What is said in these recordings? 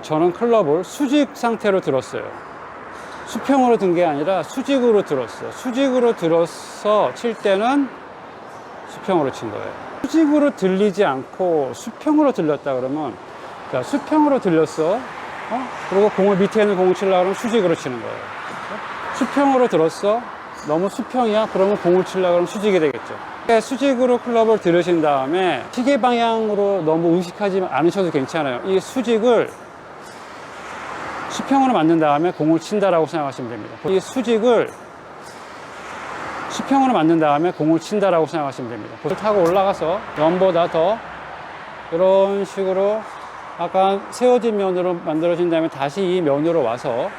저는 클럽을 수직 상태로 들었어요. 수평으로 든 게 아니라 수직으로 들었어요. 수직으로 들어서 칠 때는 수평으로 친 거예요. 수직으로 들리지 않고 수평으로 들렸다 그러면, 자, 수평으로 들렸어. 그리고 공을 밑에 있는 공을 치려고 하면 수직으로 치는 거예요. 수평으로 들었어. 너무 수평이야. 그러면 공을 치려고 하면 수직이 되겠죠. 수직으로 클럽을 들으신 다음에 시계 방향으로 너무 의식하지 않으셔도 괜찮아요. 이 수직을 수평으로 만든 다음에 공을 친다라고 생각하시면 됩니다. 이 수직을 수평으로 만든 다음에 공을 친다라고 생각하시면 됩니다. 볼을 타고 올라가서 면보다 더 이런 식으로 아까 세워진 면으로 만들어진 다음에 다시 이 면으로 와서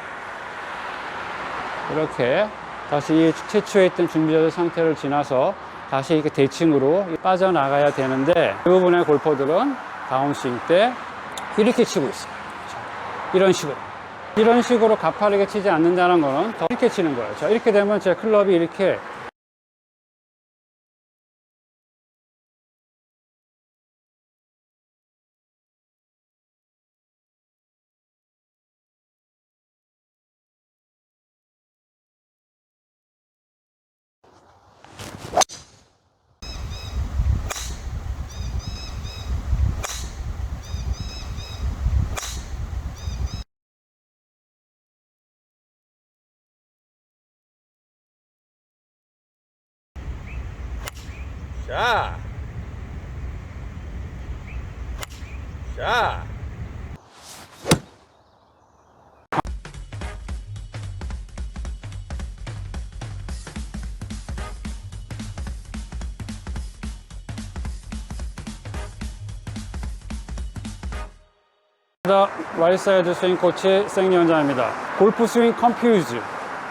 이렇게 다시 이 최초에 있던 준비자들 상태를 지나서 다시 이렇게 대칭으로 빠져나가야 되는데, 이 부분의 골퍼들은 다운스윙 때 이렇게 치고 있어요. 이런 식으로 가파르게 치지 않는다는 거는 더 이렇게 치는 거예요. 자, 이렇게 되면 제 클럽이 이렇게 자, 자. 라이트사이드 스윙 코치 생연자입니다. 골프 스윙 컴퓨즈.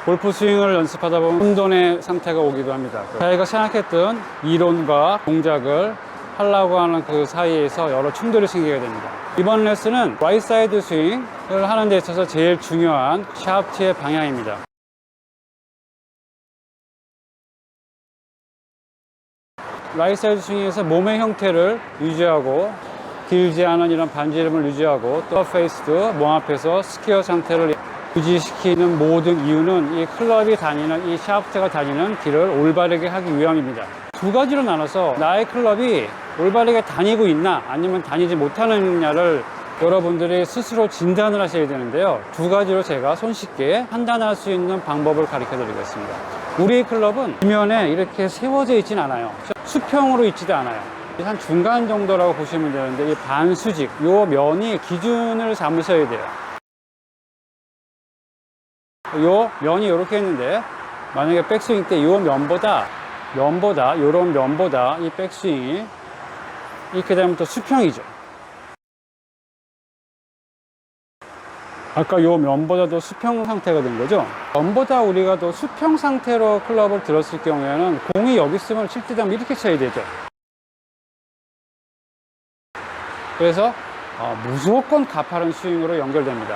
골프 스윙을 연습하다 보면 혼돈의 상태가 오기도 합니다. 자기가 생각했던 이론과 동작을 하려고 하는 그 사이에서 여러 충돌이 생기게 됩니다. 이번 레슨은 라이트사이드 스윙을 하는 데 있어서 제일 중요한 샤프트의 방향입니다. 라이트사이드 스윙에서 몸의 형태를 유지하고 길지 않은 이런 반지름을 유지하고 또 페이스도 몸 앞에서 스퀘어 상태를 유지시키는 모든 이유는 이 클럽이 다니는, 이 샤프트가 다니는 길을 올바르게 하기 위함입니다. 두 가지로 나눠서 나의 클럽이 올바르게 다니고 있나 아니면 다니지 못하느냐를 여러분들이 스스로 진단을 하셔야 되는데요. 두 가지로 제가 손쉽게 판단할 수 있는 방법을 가르쳐 드리겠습니다. 우리 클럽은 뒷면에 이렇게 세워져 있진 않아요. 수평으로 있지도 않아요. 한 중간 정도라고 보시면 되는데, 이 반수직, 요 면이 기준을 삼으셔야 돼요. 요 면이 이렇게 있는데, 만약에 백스윙 때 요 면보다 요런 면보다 이 백스윙이 이렇게 되면 또 수평이죠. 아까 요 면보다도 수평 상태가 된 거죠. 면보다 우리가 더 수평 상태로 클럽을 들었을 경우에는 공이 여기 있으면 칠 때 되면 이렇게 쳐야 되죠. 그래서 무조건 가파른 스윙으로 연결됩니다.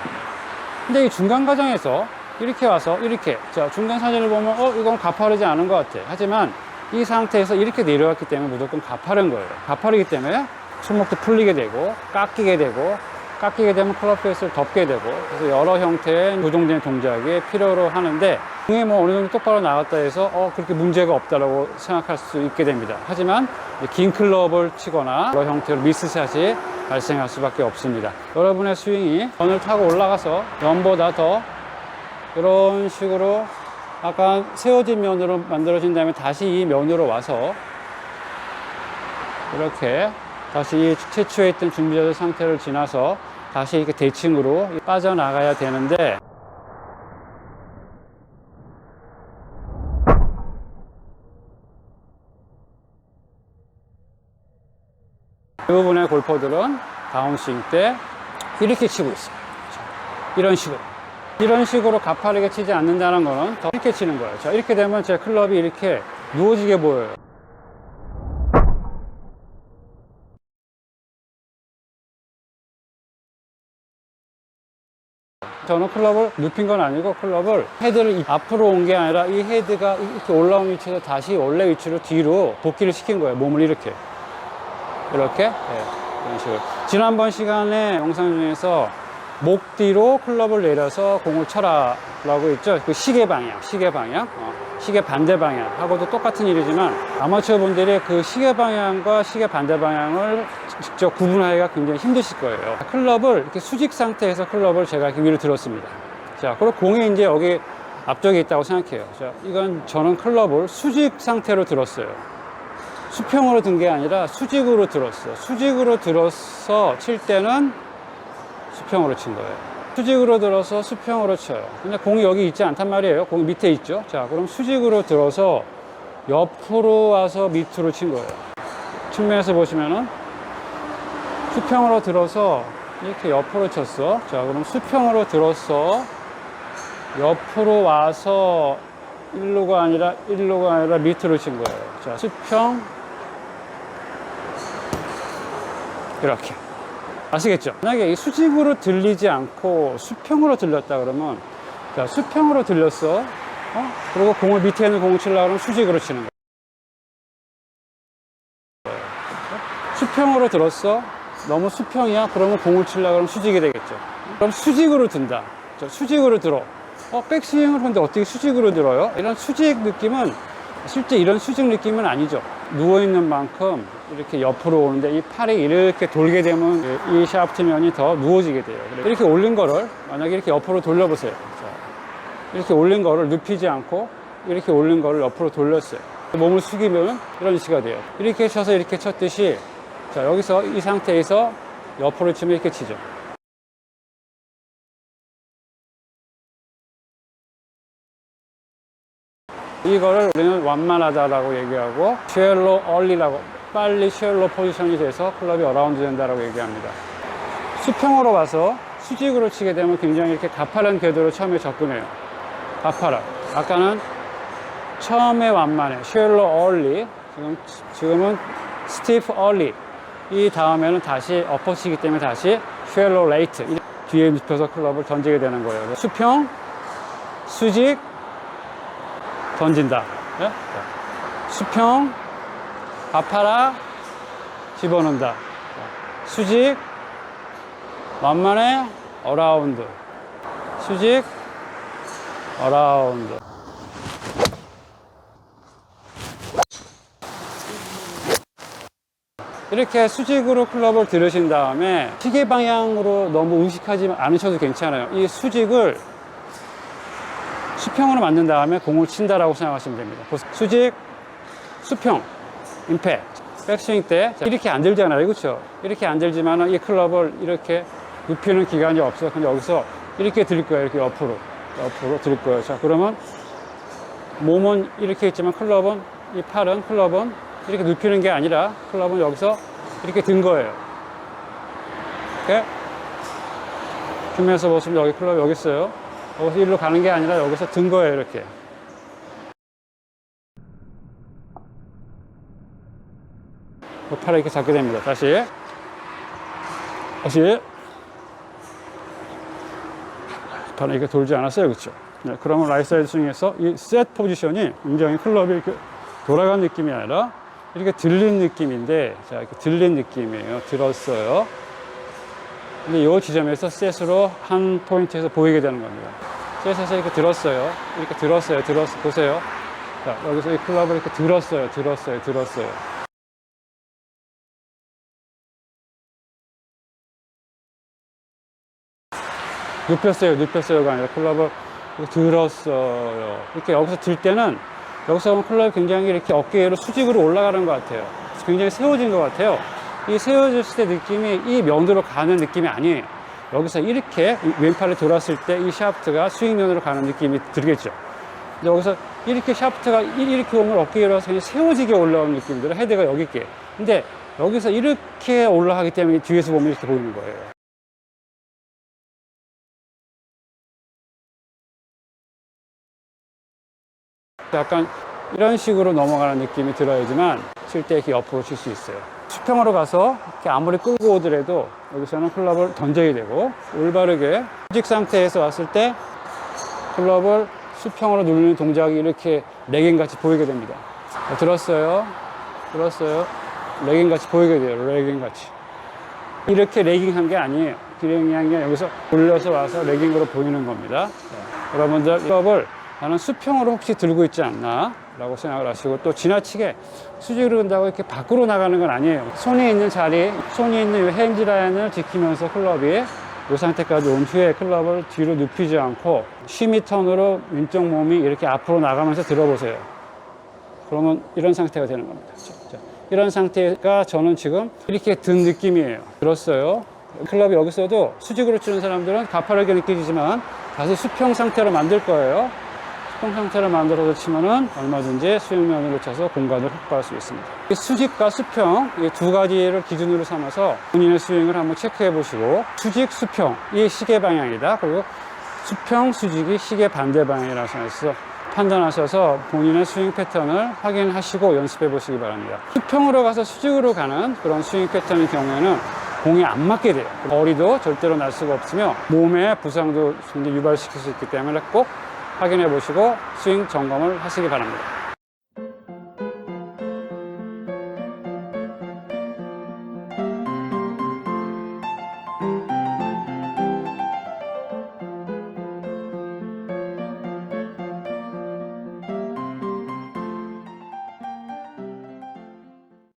근데 이 중간 과정에서 이렇게 와서 이렇게, 자, 중간 사진을 보면 이건 가파르지 않은 것 같아. 하지만 이 상태에서 이렇게 내려왔기 때문에 무조건 가파른 거예요. 가파르기 때문에 손목도 풀리게 되고 깎이게 되면 클럽 페이스를 덮게 되고, 그래서 여러 형태의 조정된 동작이 필요로 하는데, 공이 뭐 어느 정도 똑바로 나갔다 해서 그렇게 문제가 없다라고 생각할 수 있게 됩니다. 하지만 긴 클럽을 치거나 여러 형태로 미스샷이 발생할 수밖에 없습니다. 여러분의 스윙이 건을 타고 올라가서 면보다 더 이런 식으로 아까 세워진 면으로 만들어진 다음에 다시 이 면으로 와서 이렇게 다시 이 최초에 있던 준비자들 상태를 지나서 다시 이렇게 대칭으로 빠져나가야 되는데, 이 부분의 골퍼들은 다운스윙 때 이렇게 치고 있어요. 이런 식으로 가파르게 치지 않는다는 거는 더 이렇게 치는 거예요. 자, 이렇게 되면 제 클럽이 이렇게 누워지게 보여요. 저는 클럽을 눕힌 건 아니고, 클럽을 헤드를 앞으로 온 게 아니라 이 헤드가 이렇게 올라온 위치에서 다시 원래 위치로 뒤로 복귀를 시킨 거예요. 몸을 이렇게 네, 이런 식으로. 지난번 시간에 영상 중에서 목 뒤로 클럽을 내려서 공을 쳐라 라고 했죠. 그 시계 방향, 시계 반대 방향하고도 똑같은 일이지만 아마추어 분들이 그 시계 방향과 시계 반대 방향을 직접 구분하기가 굉장히 힘드실 거예요. 클럽을 이렇게 수직 상태에서 클럽을 제가 이렇게 위로 들었습니다. 자, 그리고 공이 이제 여기 앞쪽에 있다고 생각해요. 자, 이건 저는 클럽을 수직 상태로 들었어요. 수평으로 든 게 아니라 수직으로 들었어요. 수직으로 들어서 칠 때는 수평으로 친 거예요. 수직으로 들어서 수평으로 쳐요. 근데 공이 여기 있지 않단 말이에요. 공이 밑에 있죠. 자, 그럼 수직으로 들어서 옆으로 와서 밑으로 친 거예요. 측면에서 보시면은 수평으로 들어서 이렇게 옆으로 쳤어. 자, 그럼 수평으로 들어서 옆으로 와서 일루가 아니라 밑으로 친 거예요. 자, 수평 이렇게. 아시겠죠? 만약에 이 수직으로 들리지 않고 수평으로 들렸다 그러면, 자, 수평으로 들렸어. 그리고 공을 밑에 있는 공을 치려고 하면 수직으로 치는 거예요. 수평으로 들었어. 너무 수평이야. 그러면 공을 치려고 하면 수직이 되겠죠. 그럼 수직으로 든다. 자, 수직으로 들어. 백스윙을 하는데 어떻게 수직으로 들어요? 이런 수직 느낌은 실제 이런 수직 느낌은 아니죠. 누워있는 만큼 이렇게 옆으로 오는데 이 팔이 이렇게 돌게 되면 이 샤프트 면이 더 누워지게 돼요. 이렇게 올린 거를 만약에 이렇게 옆으로 돌려보세요. 자, 이렇게 올린 거를 눕히지 않고 이렇게 올린 거를 옆으로 돌렸어요. 몸을 숙이면 이런 식이 돼요. 이렇게 쳐서 이렇게 쳤듯이, 자, 여기서 이 상태에서 옆으로 치면 이렇게 치죠. 이거를 우리는 완만하다라고 얘기하고, 쉘로 얼리라고, 빨리 쉘로 포지션이 돼서 클럽이 어라운드 된다라고 얘기합니다. 수평으로 가서 수직으로 치게 되면 굉장히 이렇게 가파른 궤도로 처음에 접근해요. 가파른. 아까는 처음에 완만해. 쉘로 얼리. 지금은 스티프 얼리. 이 다음에는 다시 엎어치기 때문에 다시 쉘로 레이트. 뒤에 눕혀서 클럽을 던지게 되는 거예요. 수평, 수직, 던진다. 네? 수평, 가파라, 집어넣는다. 수직, 완만해, 어라운드. 수직, 어라운드. 이렇게 수직으로 클럽을 들으신 다음에 시계 방향으로 너무 의식하지 않으셔도 괜찮아요. 이 수직을 수평으로 만든 다음에 공을 친다라고 생각하시면 됩니다. 수직, 수평, 임팩트. 백스윙 때 이렇게 안 들잖아요. 그렇죠? 이렇게 안 들지만 이 클럽을 이렇게 눕히는 기간이 없어요. 근데 여기서 이렇게 들 거예요. 이렇게 옆으로 들 거예요. 자, 그러면 몸은 이렇게 있지만 클럽은 이렇게 눕히는 게 아니라 클럽은 여기서 이렇게 든 거예요. 이렇게 줌에서 보시면 여기 클럽이 여기 있어요. 여기서 일로 가는 게 아니라 여기서 든 거예요. 이렇게. 팔을 이렇게 잡게 됩니다. 다시. 팔은 이렇게 돌지 않았어요. 그렇죠? 네, 그러면 라이트 사이드 스윙에서 이 셋 포지션이 굉장히 클럽이 이렇게 돌아간 느낌이 아니라 이렇게 들린 느낌인데, 자, 이렇게 들린 느낌이에요. 들었어요. 근데 이 지점에서 셋으로 한 포인트에서 보이게 되는 겁니다. 셋에서 이렇게 들었어요. 보세요. 자, 여기서 이 클럽을 이렇게 들었어요. 눕혔어요가 아니라 클럽을 들었어요. 이렇게 여기서 들 때는, 여기서 보면 클럽이 굉장히 이렇게 어깨로 수직으로 올라가는 것 같아요. 굉장히 세워진 것 같아요. 이 세워졌을 때 느낌이 이 면으로 가는 느낌이 아니에요. 여기서 이렇게 왼팔을 돌았을 때 이 샤프트가 스윙면으로 가는 느낌이 들겠죠. 여기서 이렇게 샤프트가 이렇게 오면 어깨로 세워지게 올라오는 느낌이 들어요. 헤드가 여기 있게. 근데 여기서 이렇게 올라가기 때문에 뒤에서 보면 이렇게 보이는 거예요. 약간 이런 식으로 넘어가는 느낌이 들어야지만 칠 때 이렇게 옆으로 칠 수 있어요. 수평으로 가서 이렇게 아무리 끌고 오더라도 여기서는 클럽을 던져야 되고, 올바르게 수직 상태에서 왔을 때 클럽을 수평으로 누르는 동작이 이렇게 레깅 같이 보이게 됩니다. 들었어요. 레깅 같이 보이게 돼요. 레깅 같이. 이렇게 레깅한 게 아니에요. 레깅한 게 여기서 올려서 와서 레깅으로 보이는 겁니다. 여러분들 클럽을 나는 수평으로 혹시 들고 있지 않나 라고 생각을 하시고, 또 지나치게 수직으로 든다고 이렇게 밖으로 나가는 건 아니에요. 손이 있는 자리, 손이 있는 이 핸즈 라인을 지키면서 클럽이 이 상태까지 온 후에 클럽을 뒤로 눕히지 않고 쉬미 턴으로 왼쪽 몸이 이렇게 앞으로 나가면서 들어보세요. 그러면 이런 상태가 되는 겁니다. 자, 이런 상태가 저는 지금 이렇게 든 느낌이에요. 들었어요. 클럽이 여기서도 수직으로 치는 사람들은 가파르게 느껴지지만 다시 수평 상태로 만들 거예요. 수평 상태를 만들어서 치면은 얼마든지 스윙면으로 쳐서 공간을 확보할 수 있습니다. 이 수직과 수평, 이 두 가지를 기준으로 삼아서 본인의 스윙을 한번 체크해 보시고, 수직, 수평, 이 시계 방향이다. 그리고 수평, 수직이 시계 반대 방향이라고 해서 판단하셔서 본인의 스윙 패턴을 확인하시고 연습해 보시기 바랍니다. 수평으로 가서 수직으로 가는 그런 스윙 패턴의 경우에는 공이 안 맞게 돼요. 거리도 절대로 날 수가 없으며 몸에 부상도 유발시킬 수 있기 때문에 꼭 확인해 보시고 스윙 점검을 하시기 바랍니다.